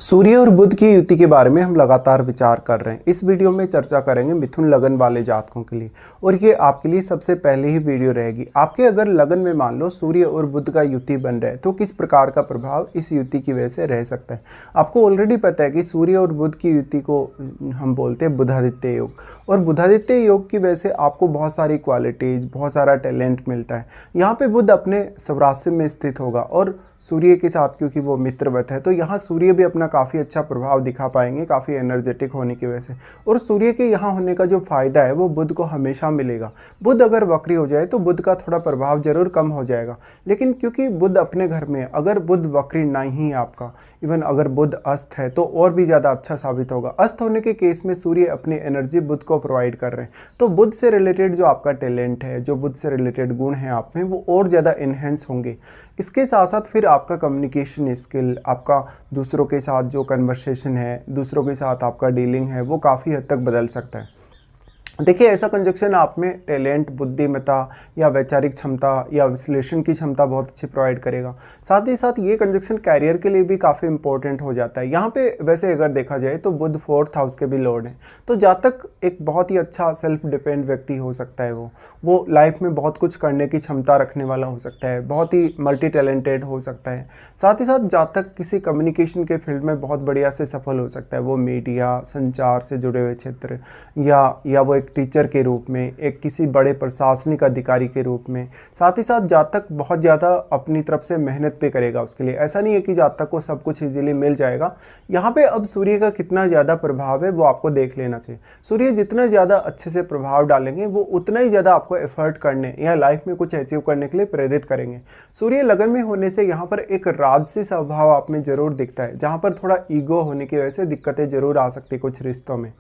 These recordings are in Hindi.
सूर्य और बुध की युति के बारे में हम लगातार विचार कर रहे हैं। इस वीडियो में चर्चा करेंगे मिथुन लगन वाले जातकों के लिए, और ये आपके लिए सबसे पहले ही वीडियो रहेगी। आपके अगर लगन में मान लो सूर्य और बुध का युति बन रहा है तो किस प्रकार का प्रभाव इस युति की वजह से रह सकता है। आपको ऑलरेडी पता है कि सूर्य और बुध की युति को हम बोलते हैं बुधादित्य योग, और बुधादित्य योग की वजह से आपको बहुत सारी क्वालिटीज़, बहुत सारा टैलेंट मिलता है। यहाँ पे बुध अपने स्वराशि में स्थित होगा और सूर्य के साथ, क्योंकि वो मित्रवत है, तो यहाँ सूर्य भी अपना काफ़ी अच्छा प्रभाव दिखा पाएंगे काफ़ी एनर्जेटिक होने की वजह से। और सूर्य के यहाँ होने का जो फ़ायदा है वो बुध को हमेशा मिलेगा। बुध अगर वक्री हो जाए तो बुध का थोड़ा प्रभाव जरूर कम हो जाएगा, लेकिन क्योंकि बुध अपने घर में है, अगर बुध वक्री नहीं है आपका, इवन अगर बुध अस्त है तो और भी ज़्यादा अच्छा साबित होगा। अस्त होने के केस में सूर्य अपनी एनर्जी बुध को प्रोवाइड कर रहे हैं, तो बुध से रिलेटेड जो आपका टैलेंट है, जो बुध से रिलेटेड गुण हैं आप में, वो और ज़्यादा इन्हेंस होंगे। इसके साथ साथ फिर आपका कम्युनिकेशन स्किल, आपका दूसरों के साथ जो कन्वर्सेशन है, दूसरों के साथ आपका डीलिंग है, वो काफ़ी हद तक बदल सकता है। देखिए, ऐसा कंजक्शन आप में टैलेंट, बुद्धिमत्ता या वैचारिक क्षमता या विश्लेषण की क्षमता बहुत अच्छी प्रोवाइड करेगा। साथ ही साथ ये कंजक्शन कैरियर के लिए भी काफ़ी इंपॉर्टेंट हो जाता है। यहाँ पे वैसे अगर देखा जाए तो बुध 4th हाउस के भी लॉर्ड हैं, तो जातक एक बहुत ही अच्छा सेल्फ डिपेंड व्यक्ति हो सकता है। वो लाइफ में बहुत कुछ करने की क्षमता रखने वाला हो सकता है, बहुत ही मल्टी टैलेंटेड हो सकता है। साथ ही साथ जातक किसी कम्युनिकेशन के फील्ड में बहुत बढ़िया से सफल हो सकता है। वो मीडिया, संचार से जुड़े हुए क्षेत्र, या वो टीचर के रूप में, एक किसी बड़े प्रशासनिक अधिकारी के रूप में। साथ ही साथ जातक बहुत ज़्यादा अपनी तरफ से मेहनत पे करेगा उसके लिए। ऐसा नहीं है कि जातक को सब कुछ इजीली मिल जाएगा। यहाँ पे अब सूर्य का कितना ज़्यादा प्रभाव है वो आपको देख लेना चाहिए। सूर्य जितना ज़्यादा अच्छे से प्रभाव डालेंगे वो उतना ही ज़्यादा आपको एफर्ट करने या लाइफ में कुछ अचीव करने के लिए प्रेरित करेंगे। सूर्य लगन में होने से यहाँ पर एक राजसी स्वभाव आप में जरूर दिखता है, जहाँ पर थोड़ा ईगो होने की वजह से दिक्कतें जरूर आ सकती है कुछ रिश्तों में।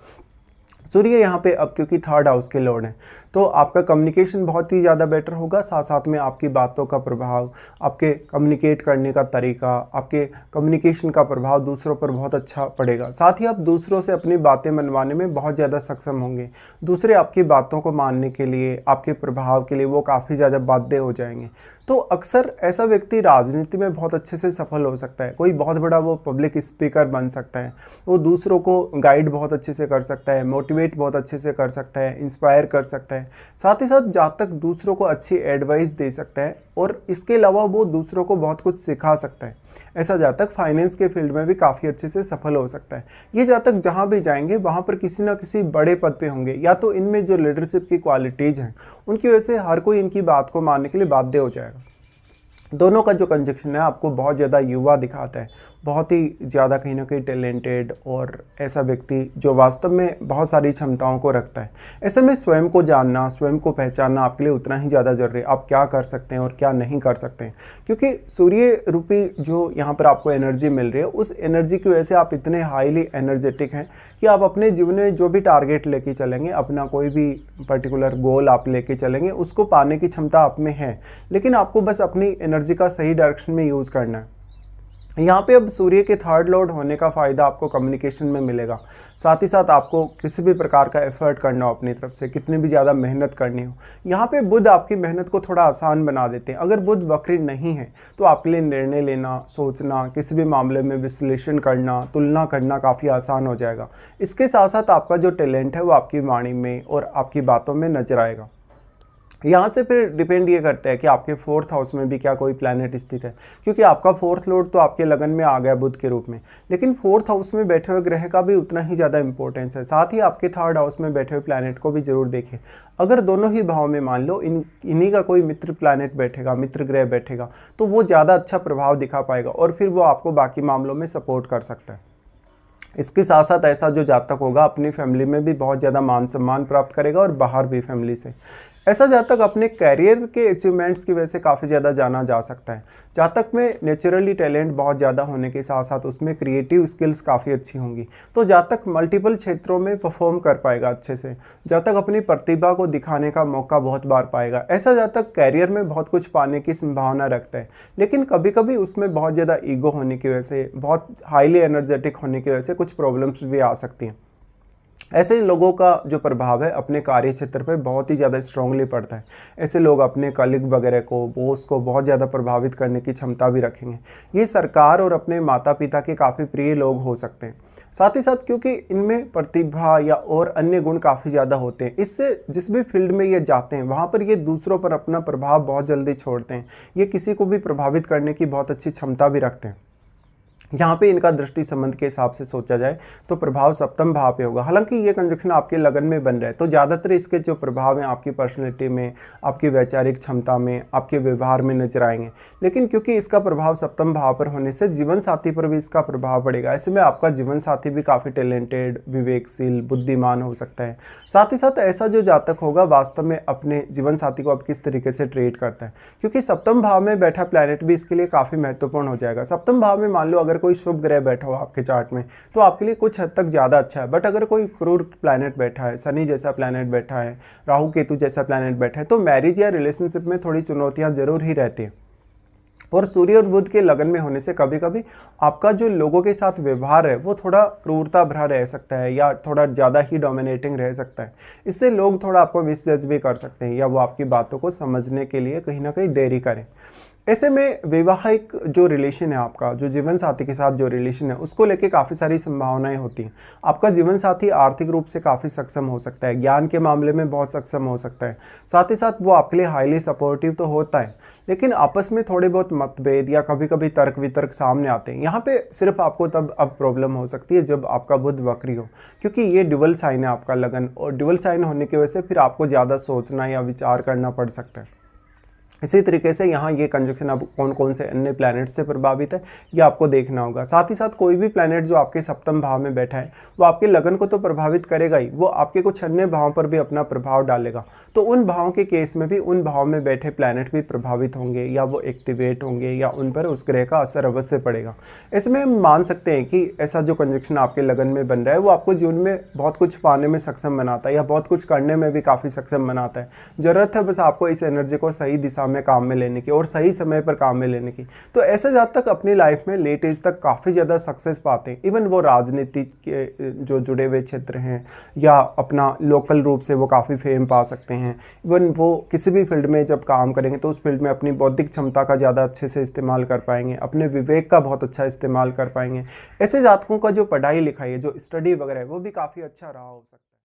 सूर्य यहाँ पे अब क्योंकि 3rd हाउस के लॉर्ड हैं, तो आपका कम्युनिकेशन बहुत ही ज़्यादा बेटर होगा। साथ साथ में आपकी बातों का प्रभाव, आपके कम्युनिकेट करने का तरीका, आपके कम्युनिकेशन का प्रभाव दूसरों पर बहुत अच्छा पड़ेगा। साथ ही आप दूसरों से अपनी बातें मनवाने में बहुत ज़्यादा सक्षम होंगे। दूसरे आपकी बातों को मानने के लिए, आपके प्रभाव के लिए वो काफ़ी ज़्यादा बाध्य हो जाएंगे। तो अक्सर ऐसा व्यक्ति राजनीति में बहुत अच्छे से सफल हो सकता है। कोई बहुत बड़ा वो पब्लिक स्पीकर बन सकता है, वो दूसरों को गाइड बहुत अच्छे से कर सकता है, मोटिवेट बहुत अच्छे से कर सकता है, इंस्पायर कर सकता है। साथ ही साथ जातक दूसरों को अच्छी एडवाइस दे सकता है, और इसके अलावा वो दूसरों को बहुत कुछ सिखा सकता है। ऐसा जातक फाइनेंस के फील्ड में भी काफ़ी अच्छे से सफल हो सकता है। ये जातक जहाँ भी जाएंगे वहाँ पर किसी ना किसी बड़े पद पे होंगे, या तो इनमें जो लीडरशिप की क्वालिटीज़ हैं उनकी वजह से हर कोई इनकी बात को मानने के लिए बाध्य हो जाएगा। दोनों का जो कंजक्शन है आपको बहुत ज़्यादा युवा दिखाता है, बहुत ही ज़्यादा कहीं ना कहीं टैलेंटेड, और ऐसा व्यक्ति जो वास्तव में बहुत सारी क्षमताओं को रखता है। ऐसे में स्वयं को जानना, स्वयं को पहचानना आपके लिए उतना ही ज़्यादा जरूरी है। आप क्या कर सकते हैं और क्या नहीं कर सकते हैं, क्योंकि सूर्य रूपी जो यहाँ पर आपको एनर्जी मिल रही है, उस एनर्जी की वजह से आप इतने हाईली एनर्जेटिक हैं कि आप अपने जीवन में जो भी टारगेट लेके चलेंगे, अपना कोई भी पर्टिकुलर गोल आप लेके चलेंगे, उसको पाने की क्षमता आप में है। लेकिन आपको बस अपनी एनर्जी का सही डायरेक्शन में यूज़ करना है। यहाँ पे अब सूर्य के 3rd लॉर्ड होने का फ़ायदा आपको कम्युनिकेशन में मिलेगा। साथ ही साथ आपको किसी भी प्रकार का एफर्ट करना हो अपनी तरफ से, कितनी भी ज़्यादा मेहनत करनी हो, यहाँ पे बुध आपकी मेहनत को थोड़ा आसान बना देते हैं। अगर बुध वक्री नहीं है तो आपके लिए निर्णय लेना, सोचना, किसी भी मामले में विश्लेषण करना, तुलना करना काफ़ी आसान हो जाएगा। इसके साथ साथ आपका जो टैलेंट है वो आपकी वाणी में और आपकी बातों में नजर आएगा। यहाँ से फिर डिपेंड ये करता है कि आपके 4th हाउस में भी क्या कोई प्लैनेट स्थित है, क्योंकि आपका 4th लॉर्ड तो आपके लगन में आ गया बुध के रूप में, लेकिन 4th हाउस में बैठे हुए ग्रह का भी उतना ही ज़्यादा इंपॉर्टेंस है। साथ ही आपके 3rd हाउस में बैठे हुए प्लैनेट को भी जरूर देखें। अगर दोनों ही भाव में मान लो इन्हीं का कोई मित्र प्लैनेट बैठेगा, मित्र ग्रह बैठेगा, तो वो ज़्यादा अच्छा प्रभाव दिखा पाएगा, और फिर वो आपको बाकी मामलों में सपोर्ट कर सकता है। इसके साथ साथ ऐसा जो जातक होगा अपनी फैमिली में भी बहुत ज़्यादा मान सम्मान प्राप्त करेगा, और बाहर भी फैमिली से। ऐसा जातक अपने कैरियर के अचीवमेंट्स की वजह से काफ़ी ज़्यादा जाना जा सकता है। जातक में नेचुरली टैलेंट बहुत ज़्यादा होने के साथ साथ उसमें क्रिएटिव स्किल्स काफ़ी अच्छी होंगी, तो जातक मल्टीपल क्षेत्रों में परफॉर्म कर पाएगा अच्छे से। जातक अपनी प्रतिभा को दिखाने का मौका बहुत बार पाएगा। ऐसा जातक कैरियर में बहुत कुछ पाने की संभावना रखता है, लेकिन कभी कभी उसमें बहुत ज़्यादा ईगो होने की वजह से, बहुत हाईली एनर्जेटिक होने की वजह से कुछ प्रॉब्लम्स भी आ सकती हैं। ऐसे लोगों का जो प्रभाव है अपने कार्य क्षेत्र पे बहुत ही ज़्यादा स्ट्रांगली पड़ता है। ऐसे लोग अपने कलीग वगैरह को, बॉस को बहुत ज़्यादा प्रभावित करने की क्षमता भी रखेंगे। ये सरकार और अपने माता पिता के काफ़ी प्रिय लोग हो सकते हैं। साथ ही साथ क्योंकि इनमें प्रतिभा या और अन्य गुण काफ़ी ज़्यादा होते हैं, इससे जिस भी फील्ड में ये जाते हैं वहाँ पर ये दूसरों पर अपना प्रभाव बहुत जल्दी छोड़ते हैं। ये किसी को भी प्रभावित करने की बहुत अच्छी क्षमता भी रखते हैं। यहाँ पे इनका दृष्टि संबंध के हिसाब से सोचा जाए तो प्रभाव सप्तम भाव पे होगा। हालांकि ये कंजक्शन आपके लगन में बन रहा है तो ज़्यादातर इसके जो प्रभाव हैं आपकी पर्सनैलिटी में, आपकी वैचारिक क्षमता में, आपके व्यवहार में नजर आएंगे। लेकिन क्योंकि इसका प्रभाव सप्तम भाव पर होने से जीवन साथी पर भी इसका प्रभाव पड़ेगा। ऐसे में आपका जीवन साथी भी काफ़ी टैलेंटेड, विवेकशील, बुद्धिमान हो सकता है। साथ ही साथ ऐसा जो जातक होगा वास्तव में अपने जीवन साथी को अब किस तरीके से ट्रीट करता है, क्योंकि सप्तम भाव में बैठा प्लैनेट भी इसके लिए काफ़ी महत्वपूर्ण हो जाएगा। सप्तम भाव में मान लो अगर कोई शुभ ग्रह बैठा हो आपके चार्ट में तो आपके लिए कुछ हद तक ज़्यादा अच्छा है। बट अगर कोई क्रूर प्लैनेट बैठा है, शनि जैसा प्लैनेट बैठा है, राहु केतु जैसा प्लैनेट बैठा है, तो मैरिज या रिलेशनशिप में थोड़ी चुनौतियां जरूर ही रहती हैं। और सूर्य और बुध के लगन में होने से कभी कभी आपका जो लोगों के साथ व्यवहार है वो थोड़ा क्रूरता भरा रह सकता है या थोड़ा ज़्यादा ही डोमिनेटिंग रह सकता है। इससे लोग थोड़ा आपको मिसजज भी कर सकते हैं या वो आपकी बातों को समझने के लिए कहीं ना कहीं देरी करें। ऐसे में वैवाहिक जो रिलेशन है आपका, जो जीवन साथी के साथ जो रिलेशन है उसको लेके काफ़ी सारी संभावनाएं होती हैं। आपका जीवन साथी आर्थिक रूप से काफ़ी सक्षम हो सकता है, ज्ञान के मामले में बहुत सक्षम हो सकता है, साथ ही साथ वो आपके लिए हाईली सपोर्टिव तो होता है। लेकिन आपस में थोड़े बहुत मतभेद या कभी कभी तर्क वितर्क सामने आते हैं। यहाँ पे सिर्फ आपको तब अब प्रॉब्लम हो सकती है जब आपका बुध वक्री हो, क्योंकि ये ड्यूअल साइन है आपका लगन, और ड्यूअल साइन होने की वजह से फिर आपको ज़्यादा सोचना या विचार करना पड़ सकता है। इसी तरीके से यहाँ ये कंजक्शन अब कौन कौन से अन्य प्लैनेट से प्रभावित है ये आपको देखना होगा। साथ ही साथ कोई भी प्लैनेट जो आपके सप्तम भाव में बैठा है वो आपके लगन को तो प्रभावित करेगा ही, वो आपके कुछ अन्य भावों पर भी अपना प्रभाव डालेगा। तो उन भावों के केस में भी उन भाव में बैठे प्लैनेट भी प्रभावित होंगे या वो एक्टिवेट होंगे या उन पर उस ग्रह का असर अवश्य पड़ेगा। इसमें हम मान सकते हैं कि ऐसा जो कंजक्शन आपके लगन में बन रहा है वो आपको जीवन में बहुत कुछ पाने में सक्षम बनाता है या बहुत कुछ करने में भी काफ़ी सक्षम बनाता है। ज़रूरत है बस आपको इस एनर्जी को सही दिशा में काम में लेने की और सही समय पर काम में लेने की। तो ऐसे जातक अपनी लाइफ में लेट एज तक काफ़ी ज़्यादा सक्सेस पाते हैं। इवन वो राजनीति के जो जुड़े हुए क्षेत्र हैं या अपना लोकल रूप से वो काफ़ी फेम पा सकते हैं। इवन वो किसी भी फील्ड में जब काम करेंगे तो उस फील्ड में अपनी बौद्धिक क्षमता का ज़्यादा अच्छे से इस्तेमाल कर पाएंगे, अपने विवेक का बहुत अच्छा इस्तेमाल कर पाएंगे। ऐसे जातकों का जो पढ़ाई लिखाई है, जो स्टडी वगैरह है वो भी काफ़ी अच्छा रहा हो सकता है।